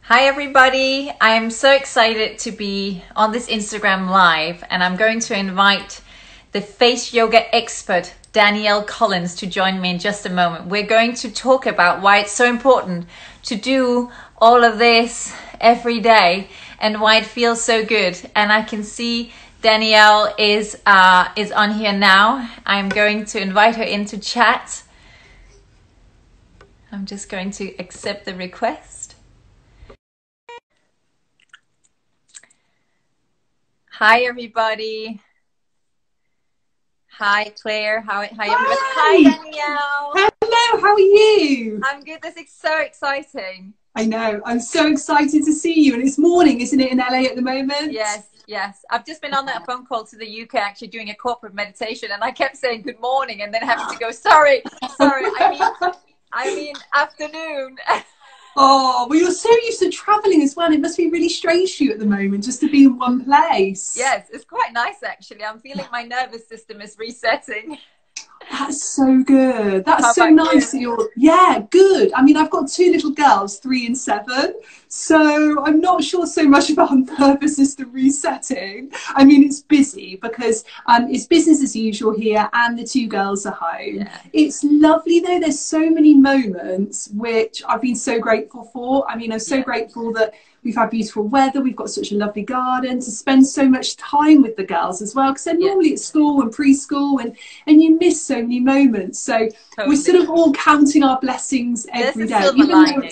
Hi everybody, I am so excited to be on this Instagram live, and I'm going to invite the face yoga expert Danielle Collins to join me in just a moment. We're going to talk about why it's so important to do all of this every day and why it feels so good. And I can see Danielle is on here now. I'm going to invite her into chat. I'm just going to accept the request. Hi everybody. Hi Claire. Hi everybody. Hi Danielle. Hello, how are you? I'm good. This is so exciting. I know. I'm so excited to see you. And it's morning, isn't it, in LA at the moment? Yes. I've just been on that phone call to the UK actually doing a corporate meditation, and I kept saying good morning and then having to go sorry. I mean afternoon. Oh, well, you're so used to traveling as well. It must be really strange for you at the moment just to be in one place. Yes, it's quite nice actually. I'm feeling my nervous system is resetting. That's so good. That's so nice that yeah, good. I mean, I've got two little girls, 3 and 7. So I'm not sure so much about nervous system resetting. I mean, it's busy because it's business as usual here and the 2 girls are home. Yeah. It's lovely though. There's so many moments which I've been so grateful for. I mean, I'm so grateful that we've had beautiful weather. We've got such a lovely garden to spend so much time with the girls as well, because they're normally at school and preschool, and you miss so many moments. So we're sort of all counting our blessings every day. There's a silver lining.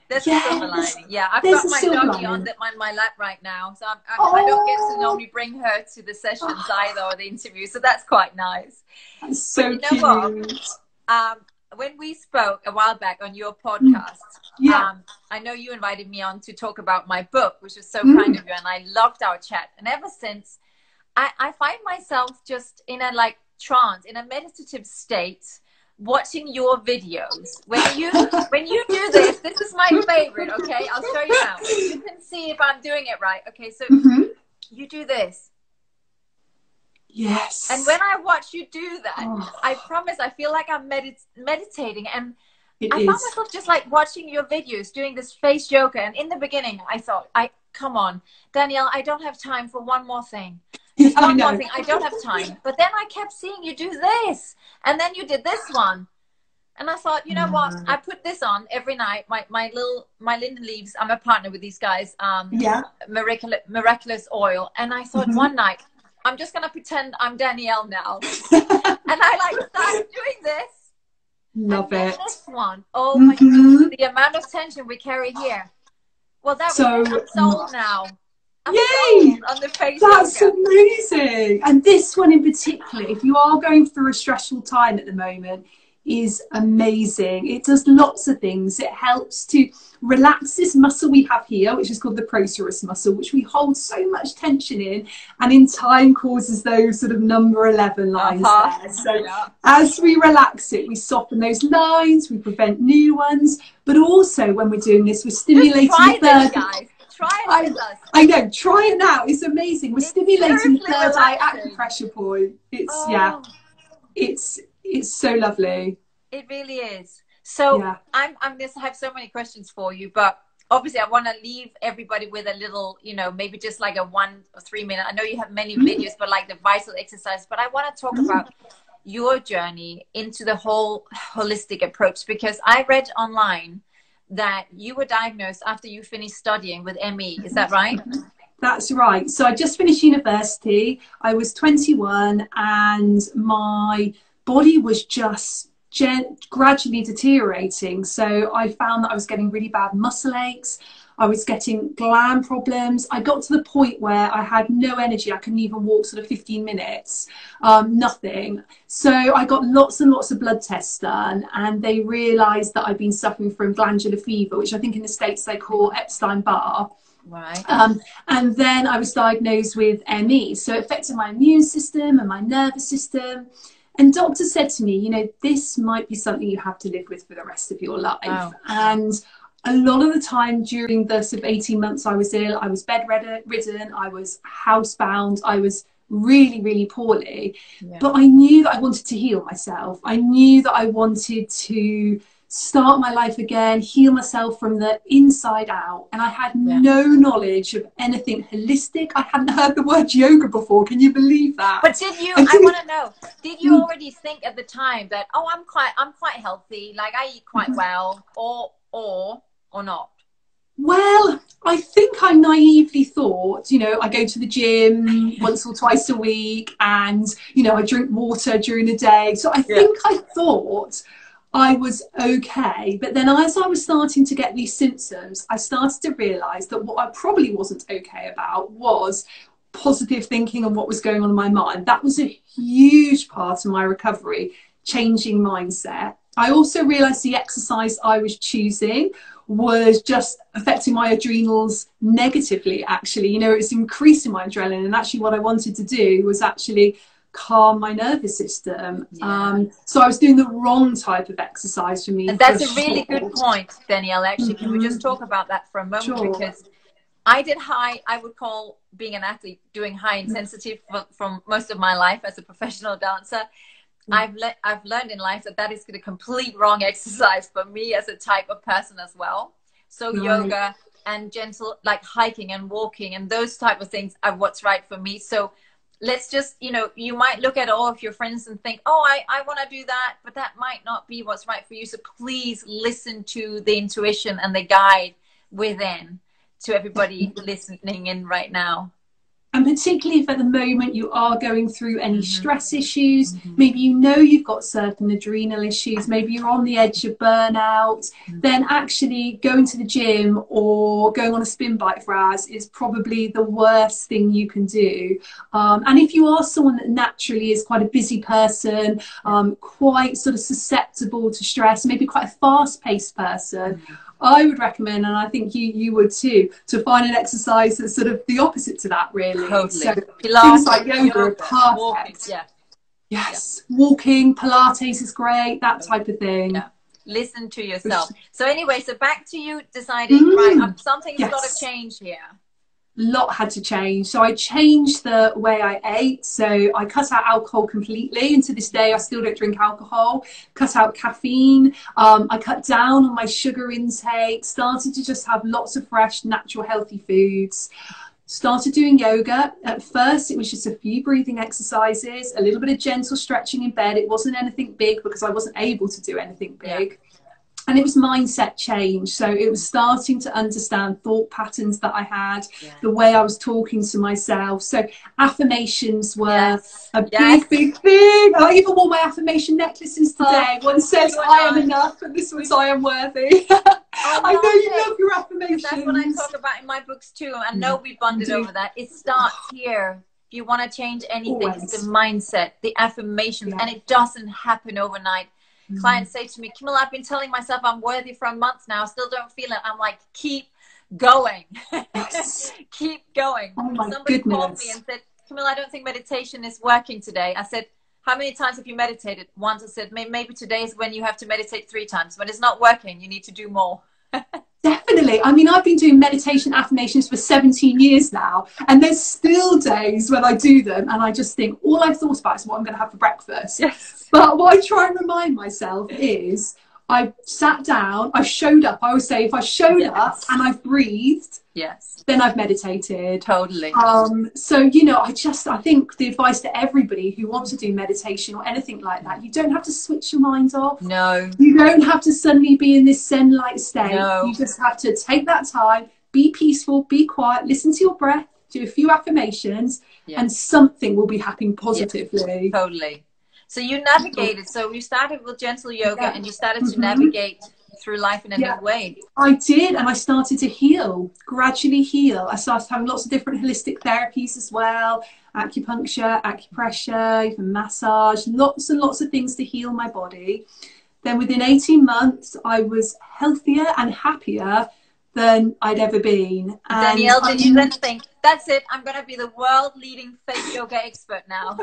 There's a silver lining. Yeah, I've got my doggy on my lap right now, so I don't get to normally bring her to the sessions either or the interviews, so that's quite nice. That's so cute. What? When we spoke a while back on your podcast, I know you invited me on to talk about my book, which was so kind of you, and I loved our chat. And ever since, I find myself just in a trance, in a meditative state, watching your videos. When you do this is my favorite. Okay, I'll show you now. You can see if I'm doing it right. Okay, so you do this. Yes. And when I watch you do that, I promise I feel like I'm meditating, and I found myself just watching your videos, doing this face yoga. And in the beginning, I thought, come on, Danielle, I don't have time for one more thing. Just one more thing. I don't have time. But then I kept seeing you do this, and then you did this one. And I thought, you know what? I put this on every night. My linden leaves. I'm a partner with these guys. Miraculous oil. And I thought one night, I'm just gonna pretend I'm Danielle now, and I started doing this. Love it. This one, oh my goodness, the amount of tension we carry here. Well, that was I'm sold now. Yay! On the face That's yoga. Amazing. And this one in particular, if you are going through a stressful time at the moment, is amazing. It does lots of things. It helps to relax this muscle we have here, which is called the procerus muscle, which we hold so much tension in, and in time causes those sort of number 11 lines there. So as we relax it, we soften those lines, we prevent new ones, but also when we're doing this, we're stimulating the third. Guys. Try it with us. I know, try it now. It's amazing. We're stimulating the third eye acupressure point. It's so lovely. It really is. So I'm just have so many questions for you, but obviously I want to leave everybody with a little, maybe just like a 1 or 3 minute. I know you have many videos, but like the vital exercise. But I want to talk about your journey into the whole holistic approach, because I read online that you were diagnosed after you finished studying with ME. Is that right? That's right. So I just finished university. I was 21 and my body was just gradually deteriorating. So I found that I was getting really bad muscle aches. I was getting gland problems. I got to the point where I had no energy. I couldn't even walk sort of 15 minutes, nothing. So I got lots and lots of blood tests done, and they realized that I'd been suffering from glandular fever, which I think in the States they call Epstein-Barr. Right. And then I was diagnosed with ME. So it affected my immune system and my nervous system. And doctor said to me, this might be something you have to live with for the rest of your life. Oh. And a lot of the time during the sort of 18 months I was ill, I was bedridden, I was housebound, I was really, really poorly. Yeah. But I knew that I wanted to heal myself. I knew that I wanted to start my life again, heal myself from the inside out. And I had no knowledge of anything holistic. I hadn't heard the word yoga before. Can you believe that? But did you, I want to know, did you already think at the time that, oh, I'm quite healthy, like I eat quite well, or not? Well, I think I naively thought, you know, I go to the gym once or twice a week, and, you know, I drink water during the day. So I think I thought I was okay. But then as I was starting to get these symptoms, I started to realize that what I probably wasn't okay about was positive thinking and what was going on in my mind. That was a huge part of my recovery, changing mindset. I also realized the exercise I was choosing was just affecting my adrenals negatively, actually. You know, it's increasing my adrenaline, and actually what I wanted to do was actually calm my nervous system. So I was doing the wrong type of exercise for me. And that's a really good point, Danielle. Actually, can we just talk about that for a moment? Because I did I would call being an athlete doing high intensity from most of my life as a professional dancer. I've learned in life that is the complete wrong exercise for me as a type of person as well. So yoga and gentle, like hiking and walking and those type of things are what's right for me. So let's just, you know, you might look at all of your friends and think, oh, I want to do that, but that might not be what's right for you. So please listen to the intuition and the guide within, to everybody listening in right now. And particularly if at the moment you are going through any stress issues, maybe you know you've got certain adrenal issues, maybe you're on the edge of burnout, then actually going to the gym or going on a spin bike for hours is probably the worst thing you can do. And if you are someone that naturally is quite a busy person, quite sort of susceptible to stress, maybe quite a fast-paced person, I would recommend, and I think you would too, to find an exercise that's sort of the opposite to that, really. Totally. So Pilates, things like yoga are perfect. Walking, walking, Pilates is great, that type of thing. Listen to yourself. So anyway, so back to you deciding, right, something's got to change here. Lot had to change. So I changed the way I ate. So I cut out alcohol completely, and to this day I still don't drink alcohol. Cut out caffeine. I cut down on my sugar intake, started to just have lots of fresh, natural, healthy foods. Started doing yoga. At first it was just a few breathing exercises, a little bit of gentle stretching in bed. It wasn't anything big because I wasn't able to do anything big. And it was mindset change. So it was starting to understand thought patterns that I had, the way I was talking to myself. So affirmations were a big thing. I even wore my affirmation necklaces today. One says, I am enough, and this one's, I am worthy. I know you love your affirmations. That's what I talk about in my books too. I know we bonded over that. It starts here. If you want to change anything, it's the mindset, the affirmations, and it doesn't happen overnight. Clients say to me, Camilla, I've been telling myself I'm worthy for a month now. I still don't feel it. I'm like, keep going. Keep going. Oh my Somebody goodness. called me and said, Camilla, I don't think meditation is working today. I said, how many times have you meditated? Once. I said, maybe today is when you have to meditate 3 times. When it's not working, you need to do more. Definitely. I mean, I've been doing meditation affirmations for 17 years now, and there's still days when I do them and I just think all I've thought about is what I'm going to have for breakfast. But what I try and remind myself is I sat down, I showed up. I always say if I showed up and I've breathed, then I've meditated. Totally. So, you know, I think the advice to everybody who wants to do meditation or anything like that, you don't have to switch your mind off. No. You don't have to suddenly be in this Zen-like state. No. You just have to take that time, be peaceful, be quiet, listen to your breath, do a few affirmations, and something will be happening positively. Totally. So you navigated. So you started with gentle yoga and you started to navigate through life in a new way. I did, and I started to heal, gradually heal. I started having lots of different holistic therapies as well, acupuncture, acupressure, even massage, lots and lots of things to heal my body. Then within 18 months, I was healthier and happier than I'd ever been. And Danielle, did you then think, that's it, I'm going to be the world-leading fake yoga expert now?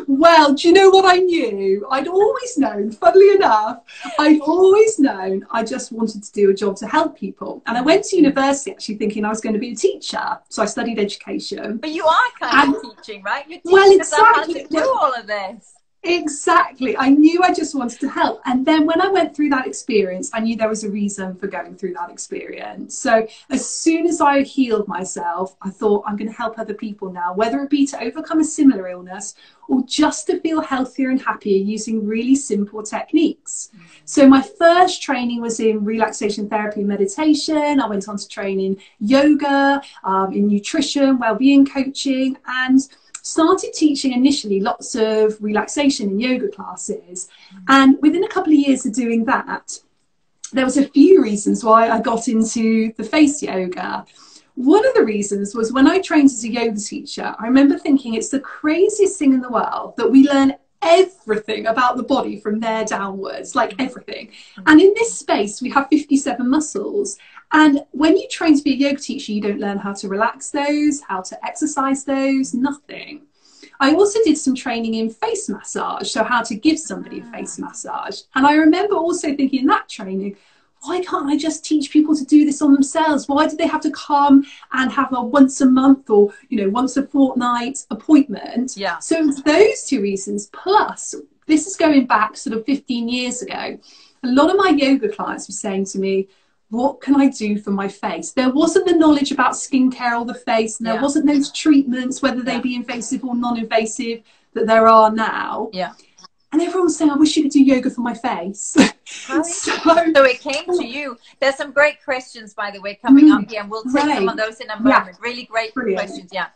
Well, do you know what I knew? I'd always known, funnily enough, I'd always known I just wanted to do a job to help people. And I went to university actually thinking I was going to be a teacher. So I studied education. But you are kind of teaching, right? You're teaching well, exactly. how to do all of this. Exactly. I knew I just wanted to help. And then when I went through that experience, I knew there was a reason for going through that experience. So as soon as I healed myself, I thought I'm going to help other people now, whether it be to overcome a similar illness or just to feel healthier and happier using really simple techniques. So my first training was in relaxation therapy and meditation. I went on to train in yoga, in nutrition, well-being coaching, and started teaching initially lots of relaxation and yoga classes. And within a couple of years of doing that, there was a few reasons why I got into the face yoga. One of the reasons was when I trained as a yoga teacher, I remember thinking it's the craziest thing in the world that we learn everything about the body from there downwards, like everything. And in this space, we have 57 muscles. And when you train to be a yoga teacher, you don't learn how to relax those, how to exercise those, nothing. I also did some training in face massage, so how to give somebody a face massage. And I remember also thinking in that training, why can't I just teach people to do this on themselves? Why do they have to come and have a once a month or, you know, once a fortnight appointment? Yeah. So those two reasons, plus this is going back sort of 15 years ago, a lot of my yoga clients were saying to me, what can I do for my face? There wasn't the knowledge about skincare or the face, and there wasn't those treatments, whether they be invasive or non-invasive, that there are now. Yeah. And everyone's saying, I wish you could do yoga for my face. So it came to you. There's some great questions, by the way, coming up here, and we'll take some of those in a moment. Yeah. Really great questions. Yeah.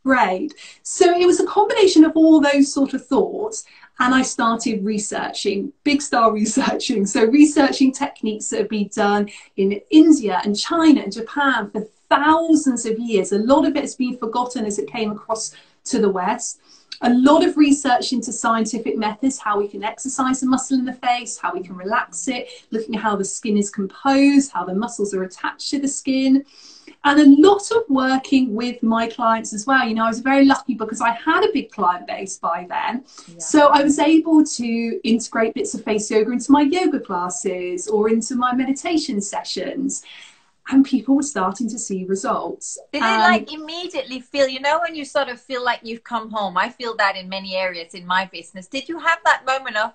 Great. So it was a combination of all those sort of thoughts. And I started researching, big style researching. So researching techniques that have been done in India and China and Japan for thousands of years. A lot of it has been forgotten as it came across to the West. A lot of research into scientific methods, how we can exercise the muscle in the face, how we can relax it, looking at how the skin is composed, how the muscles are attached to the skin. And a lot of working with my clients as well. You know, I was very lucky because I had a big client base by then. Yeah. So I was able to integrate bits of face yoga into my yoga classes or into my meditation sessions. And people were starting to see results. Did they like immediately feel, you know, when you sort of feel like you've come home? I feel that in many areas in my business. Did you have that moment of,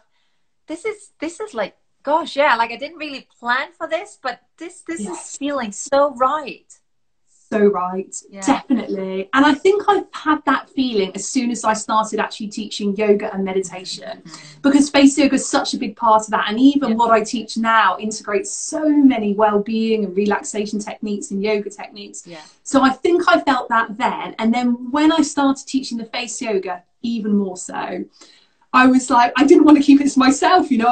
this is like, gosh, yeah, like I didn't really plan for this, but this is feeling so right. So right, definitely. And I think I've had that feeling as soon as I started actually teaching yoga and meditation, because face yoga is such a big part of that. And even what I teach now integrates so many well-being and relaxation techniques and yoga techniques. Yeah. So I think I felt that then. And then when I started teaching the face yoga, even more so. I was like, I didn't want to keep it to myself, you know,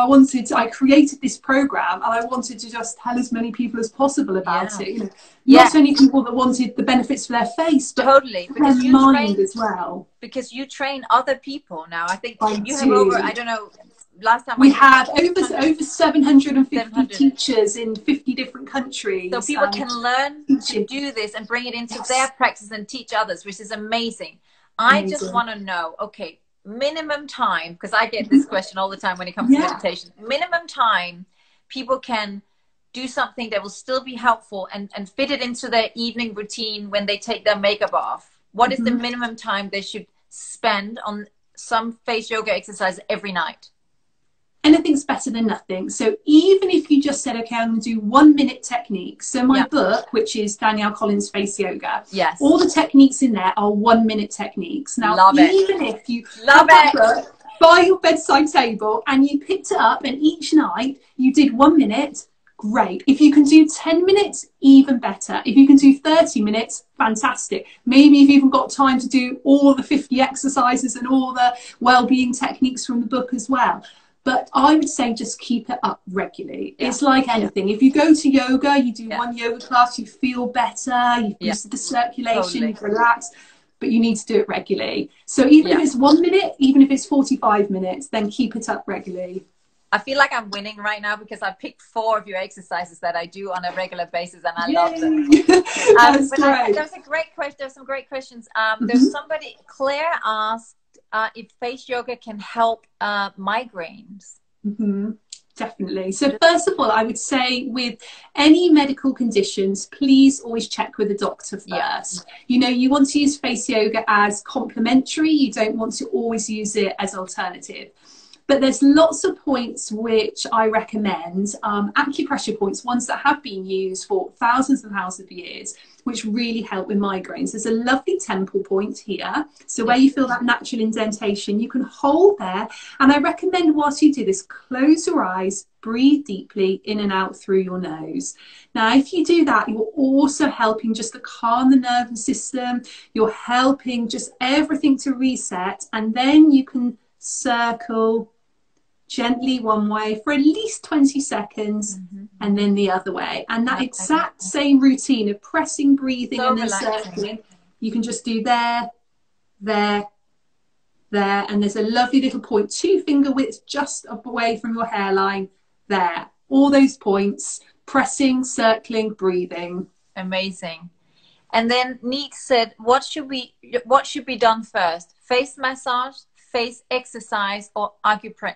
I created this program and I wanted to just tell as many people as possible about it, you know, not only people that wanted the benefits for their face, but totally, because their mind as well. Because you train other people now. I think you have over, I don't know, last time we had over 750 teachers in 50 different countries. So people can learn to do this and bring it into their practice and teach others, which is amazing. I just want to know, okay, minimum time, because I get this question all the time when it comes to meditation, minimum time people can do something that will still be helpful and fit it into their evening routine when they take their makeup off. What is the minimum time they should spend on some face yoga exercise every night? Anything's better than nothing. So even if you just said, okay, I'm going to do 1 minute techniques. So my book, which is Danielle Collins Face Yoga, all the techniques in there are 1 minute techniques. Now, even if you have that book by your bedside table and you picked it up and each night you did 1 minute, great. If you can do 10 minutes, even better. If you can do 30 minutes, fantastic. Maybe you've even got time to do all the 50 exercises and all the well-being techniques from the book as well. But I would say just keep it up regularly. It's like anything. If you go to yoga, you do one yoga class, you feel better, you've boosted the circulation, you've relaxed, but you need to do it regularly. So even if it's 1 minute, even if it's 45 minutes, then keep it up regularly. I feel like I'm winning right now because I picked 4 of your exercises that I do on a regular basis, and I love them. That's great. There's a great question. There's some great questions. There's somebody, Claire asked, if face yoga can help migraines. Definitely. So first of all, I would say with any medical conditions, please always check with a doctor first. Yeah. You know, you want to use face yoga as complementary. You don't want to always use it as alternative. But there's lots of points which I recommend, acupressure points, ones that have been used for thousands and thousands of years, which really help with migraines. There's a lovely temple point here. So where you feel that natural indentation, you can hold there. And I recommend whilst you do this, close your eyes, breathe deeply in and out through your nose. Now, if you do that, you're also helping just to calm the nervous system. You're helping just everything to reset. And then you can circle gently one way for at least 20 seconds and then the other way. And that exact same routine of pressing, breathing, and then circling, you can just do there, there, there. And there's a lovely little point, 2 finger widths just up away from your hairline there. All those points, pressing, circling, breathing. Amazing. And then Neek said, what should be done first? Face massage, face exercise, or acupressure?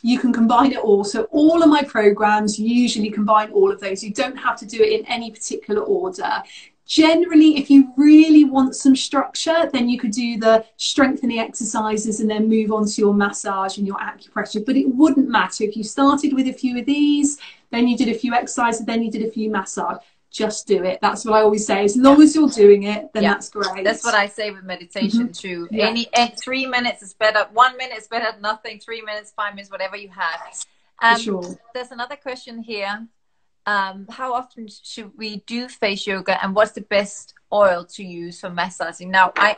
You can combine it all. So all of my programs usually combine all of those. You don't have to do it in any particular order. Generally, if you really want some structure, then you could do the strengthening exercises and then move on to your massage and your acupressure. But it wouldn't matter if you started with a few of these, then you did a few exercises, then you did a few massage. Just do it. That's what I always say. As long as you're doing it, then that's great. That's what I say with meditation too. And 3 minutes is better. 1 minute is better than nothing. 3 minutes, 5 minutes, whatever you have. For sure. There's another question here. How often should we do face yoga, and what's the best oil to use for massaging? Now, I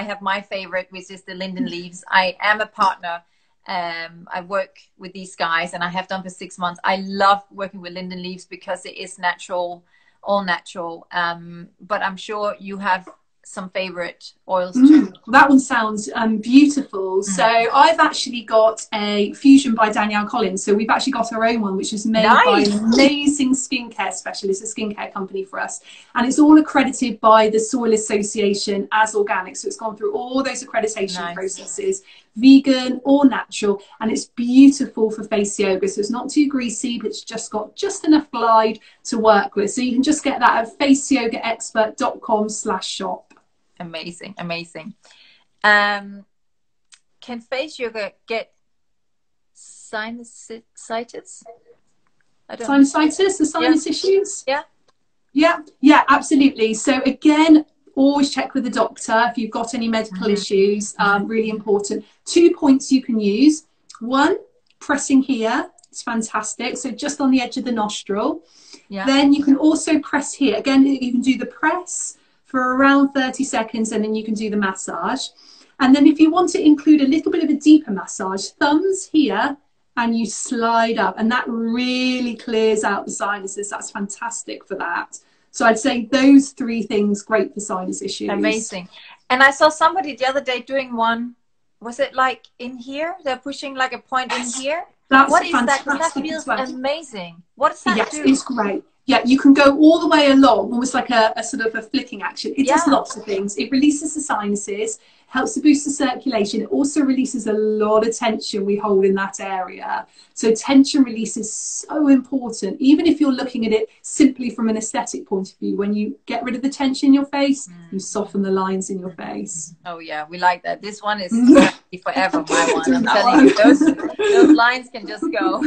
have my favorite, which is the linden leaves. I am a partner. I work with these guys, and I have done for 6 months. I love working with linden leaves because it is natural, all natural. But I'm sure you have some favorite oils too. That one sounds beautiful. So I've actually got a Fusion by Danielle Collins. So we've actually got our own one, which is made by an amazing skincare specialist, a skincare company for us. And it's all accredited by the Soil Association as organic. So it's gone through all those accreditation processes, vegan or natural, and it's beautiful for face yoga. So it's not too greasy, but it's just got just enough glide to work with. So you can just get that at faceyogaexpert.com/shop. Amazing, amazing. Can face yoga get sinusitis? Sinusitis, the sinus issues? Yeah, absolutely. So again, always check with the doctor if you've got any medical issues. Really important. 2 points you can use. One, pressing here. It's fantastic. So just on the edge of the nostril. Then you can also press here. Again, you can do the press for around 30 seconds, and then you can do the massage. And then if you want to include a little bit of a deeper massage, thumbs here, and you slide up, and that really clears out the sinuses. That's fantastic for that. So I'd say those 3 things, great for sinus issues. Amazing. And I saw somebody the other day doing one, was it like in here? They're pushing like a point in here? That's what is fantastic. That feels amazing. What does that do? Yes, it's great. Yeah, you can go all the way along, almost like a sort of a flicking action. It does lots of things. It releases the sinuses, helps to boost the circulation. It also releases a lot of tension we hold in that area. So tension release is so important. Even if you're looking at it simply from an aesthetic point of view, when you get rid of the tension in your face, you soften the lines in your face. Oh yeah, we like that. This one is forever my one. I'm telling you, those lines can just go.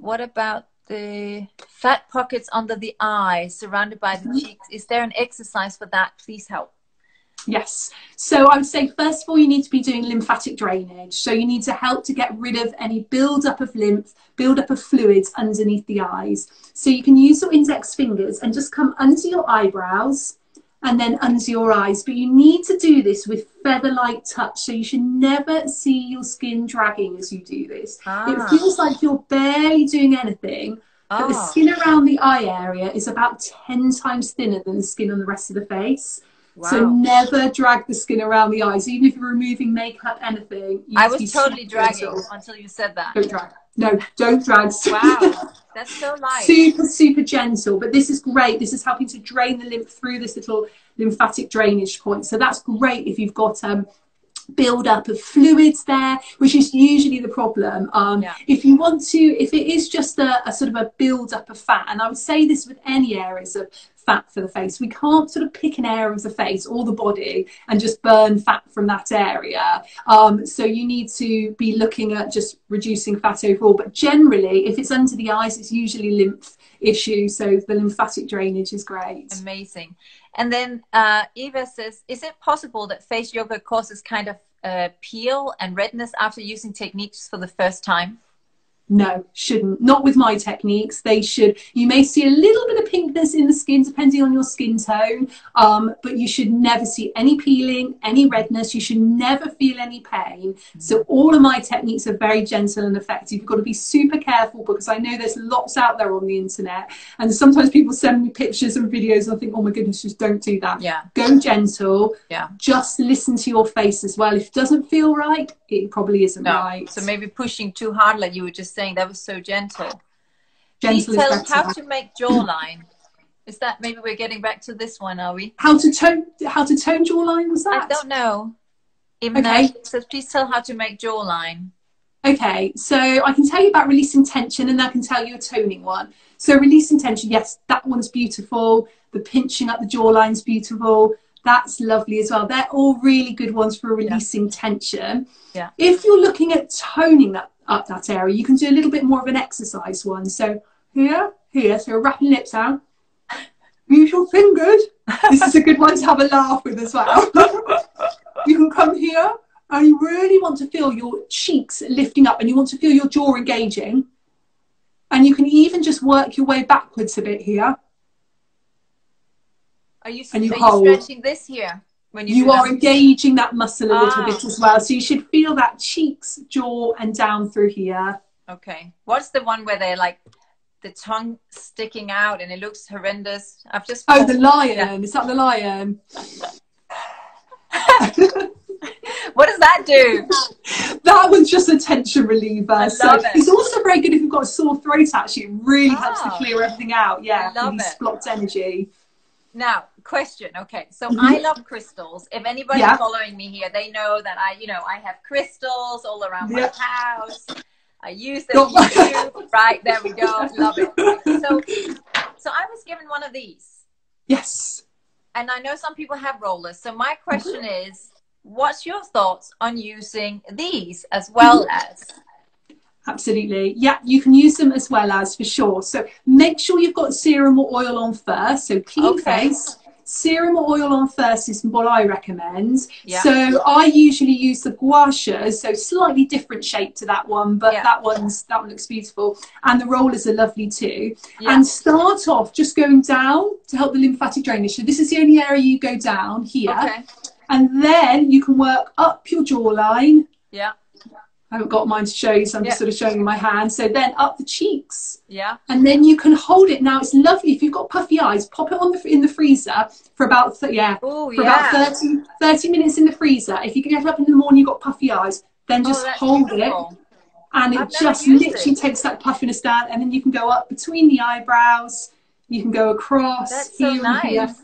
What about the fat pockets under the eyes, surrounded by the cheeks? Is there an exercise for that? Please help. Yes. So I would say, first of all, you need to be doing lymphatic drainage. So you need to help to get rid of any build-up of lymph, build-up of fluids underneath the eyes. So you can use your index fingers and just come under your eyebrows and then under your eyes. But you need to do this with feather-like touch. So you should never see your skin dragging as you do this. It feels like you're barely doing anything. But the skin around the eye area is about 10 times thinner than the skin on the rest of the face. Wow. So never drag the skin around the eyes, even if you're removing makeup, anything. I was totally dragging until you said that. Don't drag. No, don't drag. Wow, that's so nice. Super, super gentle. But this is great. This is helping to drain the lymph through this little lymphatic drainage point. So that's great if you've got build up of fluids there, which is usually the problem. If you want to, if it is just a sort of a build up of fat, and I would say this with any areas of fat for the face, we can't sort of pick an area of the face or the body and just burn fat from that area. So you need to be looking at just reducing fat overall, but generally if it's under the eyes, it's usually lymph issue, so the lymphatic drainage is great. Amazing. And then Eva says, is it possible that face yoga causes kind of peel and redness after using techniques for the first time? No, shouldn't. Not with my techniques. They should. You may see a little bit of pinkness in the skin depending on your skin tone, but you should never see any peeling, any redness. You should never feel any pain. So all of my techniques are very gentle and effective. You've got to be super careful, because I know there's lots out there on the internet, and sometimes people send me pictures and videos and I think, oh my goodness, just don't do that. Yeah. Go gentle. Yeah. Just listen to your face as well. If it doesn't feel right, it probably isn't right. So maybe pushing too hard, like you were just saying, that was so gentle. Please tell how to make jawline. Is that, maybe we're getting back to this one, are we? How to tone jawline, was that? I don't know. Okay. So please tell how to make jawline. Okay, so I can tell you about releasing tension, and I can tell you a toning one. So releasing tension, yes, that one's beautiful. The pinching up the jawline's beautiful. That's lovely as well. They're all really good ones for releasing tension. Yeah. If you're looking at toning up that area, you can do a little bit more of an exercise one. So here, so wrapping lips out. Use your fingers. This is a good one to have a laugh with as well. You can come here, and you really want to feel your cheeks lifting up, and you want to feel your jaw engaging. And you can even just work your way backwards a bit here. Are you stretching this here? When you are engaging that muscle a little bit as well. So you should feel that cheeks, jaw, and down through here. Okay. What's the one where they're like the tongue sticking out and it looks horrendous? I've just... Oh, the lion. Yeah. Is that the lion? What does that do? That one's just a tension reliever. I love it. It's also very good if you've got a sore throat, actually. It really helps to clear everything out. Yeah. I love it. Blocked energy. Now, question. Okay, so I love crystals. If anybody following me here, they know that I have crystals all around my house. I use them. Right, there we go. Love it. So I was given one of these. Yes. And I know some people have rollers. So my question is, what's your thoughts on using these as well as? Absolutely. Yeah, you can use them as well as, for sure. So make sure you've got serum or oil on first. So clean face. Serum or oil on first is what I recommend. Yeah. So I usually use the gua sha, so slightly different shape to that one, but that one looks beautiful. And the rollers are lovely too. Yeah. And start off just going down to help the lymphatic drainage. So this is the only area you go down here. Okay. And then you can work up your jawline. Yeah. I haven't got mine to show you, so I'm just sort of showing you my hand. So then up the cheeks. Yeah. And then you can hold it. Now it's lovely if you've got puffy eyes, pop it on in the freezer for about about 30 minutes in the freezer. If you get up in the morning, you've got puffy eyes, then just hold it. And it just literally takes that puffiness down, and then you can go up between the eyebrows. You can go across. That's so nice. Here,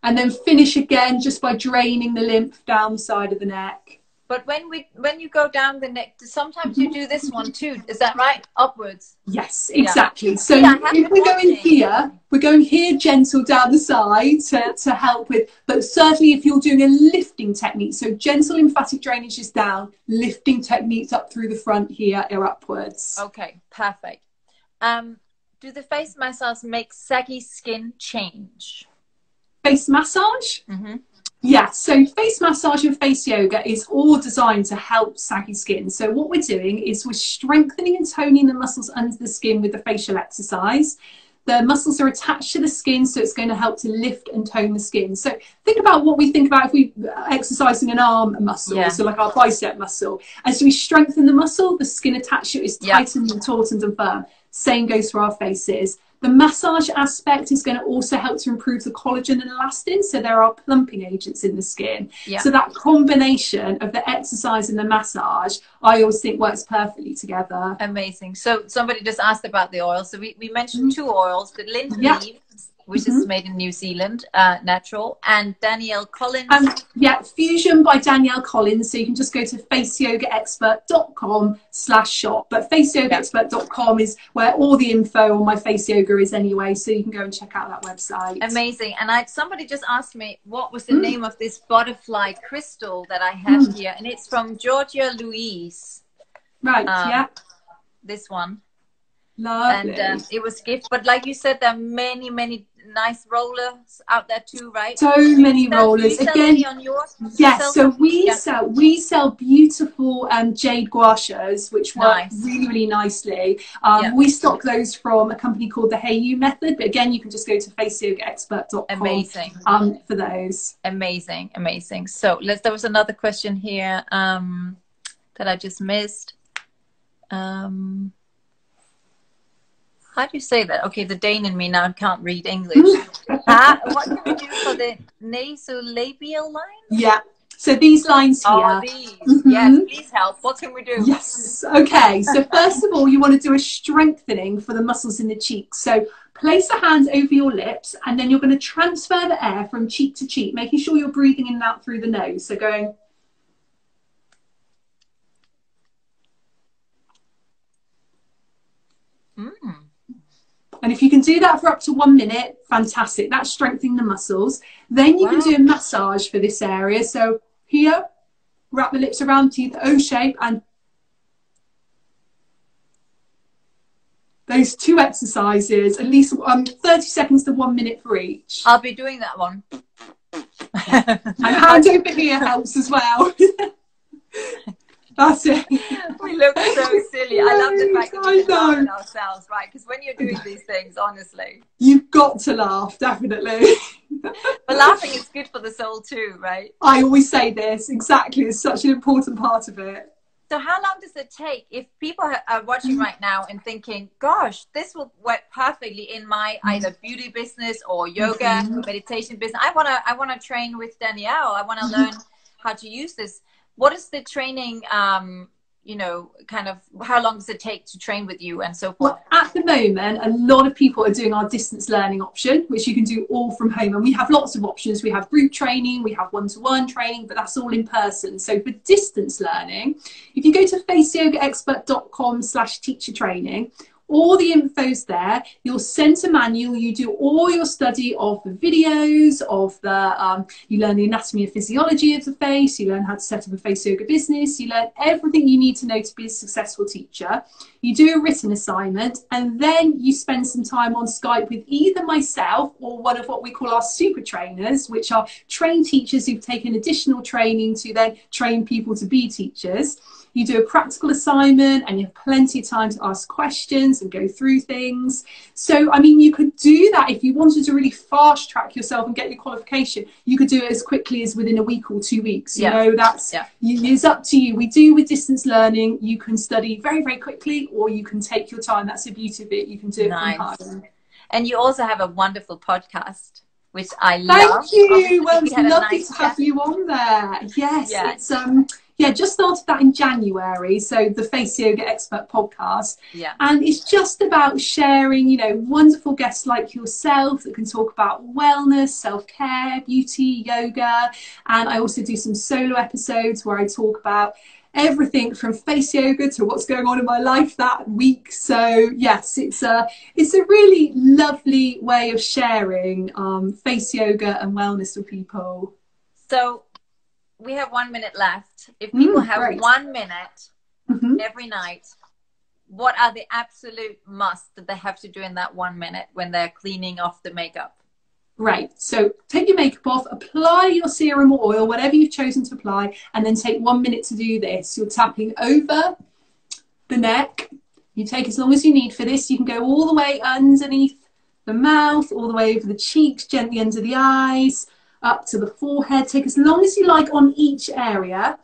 and then finish again just by draining the lymph down the side of the neck. But when you go down the neck, sometimes you do this one too. Is that right? Upwards. Yes, exactly. Yeah. So if we're going here gentle down the side to help with, but certainly if you're doing a lifting technique, so gentle lymphatic drainage is down, lifting techniques up through the front here are upwards. Okay, perfect. Do the face massage make saggy skin change? Face massage? Mm-hmm. Yeah, so face massage and face yoga is all designed to help saggy skin. So what we're doing is we're strengthening and toning the muscles under the skin with the facial exercise. The muscles are attached to the skin, so it's going to help to lift and tone the skin. So think about what we think about if we exercising an arm muscle, so like our bicep muscle. As we strengthen the muscle, the skin attached to it is tightened and tautened and firm. Same goes for our faces. The massage aspect is going to also help to improve the collagen and elastin. So there are plumping agents in the skin. Yeah. So that combination of the exercise and the massage, I always think works perfectly together. Amazing. So somebody just asked about the oil. So we mentioned two oils, the lint leaves which is made in New Zealand, natural, and Danielle Collins. Yeah, Fusion by Danielle Collins. So you can just go to faceyogaexpert.com/shop. But faceyogaexpert.com is where all the info on my face yoga is anyway. So you can go and check out that website. Amazing. And somebody just asked me what was the name of this butterfly crystal that I have here, and it's from Georgia Louise. Right. Yeah. This one. Lovely. And it was gift, but like you said, there are many nice rollers out there too, right? So many rollers. Do you sell Again, any on yours? yes. So we sell beautiful jade gua shes, which work really nicely. We stock those from a company called the Hey You Method, but again, you can just go to faceyogaexpert.com. Amazing. For those. Amazing. So there was another question here that I just missed. How do you say that? Okay, the Dane in me now can't read English. What can we do for the nasolabial line? Yeah. So these lines here. Oh, these. Yes, please help. What can we do? Yes. Okay. So first of all, you want to do a strengthening for the muscles in the cheeks. So place a hand over your lips, and then you're going to transfer the air from cheek to cheek, making sure you're breathing in and out through the nose. So going. And if you can do that for up to 1 minute, fantastic. That's strengthening the muscles. Then you can do a massage for this area. So here, wrap the lips around teeth, O shape, and those 2 exercises, at least 30 seconds to 1 minute for each. I'll be doing that one. And hand over here helps as well. That's it. We look so silly. I love the fact that we can laugh at ourselves, right? Because when you're doing these things, honestly, you've got to laugh, definitely. But laughing is good for the soul too, right? I always say this, exactly. It's such an important part of it. So how long does it take if people are watching right now and thinking, gosh, this will work perfectly in my either beauty business or yoga or meditation business. I want to train with Danielle. I want to learn how to use this. What is the training, you know, kind of, how long does it take to train with you and so forth? Well, at the moment, a lot of people are doing our distance learning option, which you can do all from home. And we have lots of options. We have group training, we have one-to-one training, but that's all in person. So for distance learning, if you go to faceyogaexpert.com/teacher training, all the info's there. You'll send a manual. You do all your study of the videos, of the, you learn the anatomy and physiology of the face. You learn how to set up a face yoga business. You learn everything you need to know to be a successful teacher. You do a written assignment, and then you spend some time on Skype with either myself or one of what we call our super trainers, which are trained teachers who've taken additional training to then train people to be teachers. You do a practical assignment and you have plenty of time to ask questions and go through things. So, I mean, you could do that if you wanted to really fast track yourself and get your qualification. You could do it as quickly as within a week or 2 weeks. You know, that's it's up to you. We do with distance learning. You can study very, very quickly, or you can take your time. That's the beauty of it. You can do it from home. And you also have a wonderful podcast, which I love. Thank you. Well, it's lovely to have you on there. Yes, it's just started that in January. So the Face Yoga Expert podcast. Yeah. And it's just about sharing, you know, wonderful guests like yourself that can talk about wellness, self-care, beauty, yoga. And I also do some solo episodes where I talk about everything from face yoga to what's going on in my life that week. So yes, it's a really lovely way of sharing face yoga and wellness with people. So we have 1 minute left. If people have 1 minute every night, what are the absolute must that they have to do in that 1 minute when they're cleaning off the makeup? Right. So take your makeup off, apply your serum or oil, whatever you've chosen to apply, and then take 1 minute to do this. You're tapping over the neck. You take as long as you need for this. You can go all the way underneath the mouth, all the way over the cheeks, gently under the eyes, up to the forehead. Take as long as you like on each area.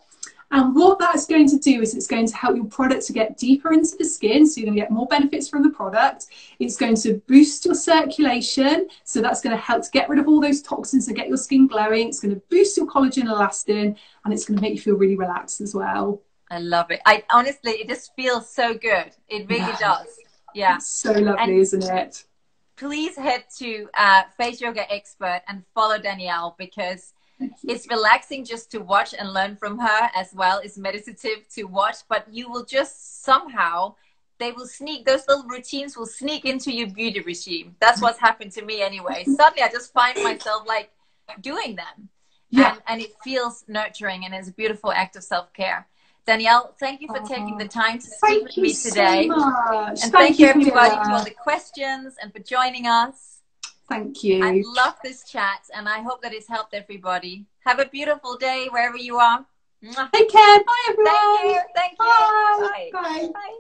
And what that's going to do is it's going to help your product to get deeper into the skin. So you're going to get more benefits from the product. It's going to boost your circulation. So that's going to help to get rid of all those toxins and get your skin glowing. It's going to boost your collagen and elastin, and it's going to make you feel really relaxed as well. I love it. Honestly, it just feels so good. It really does. Yeah. It's so lovely, isn't it? please head to Face Yoga Expert and follow Danielle, because it's relaxing just to watch and learn from her as well. It's meditative to watch, but you will just somehow, those little routines will sneak into your beauty regime. That's what's happened to me anyway. Suddenly I just find myself like doing them. Yeah. And it feels nurturing, and it's a beautiful act of self-care. Danielle, thank you for taking the time to speak with me today. And thank you everybody for all the questions and for joining us. Thank you. I love this chat, and I hope that it's helped everybody. Have a beautiful day wherever you are. Take care. Bye, everyone. Thank you. Thank you. Bye. Bye. Bye.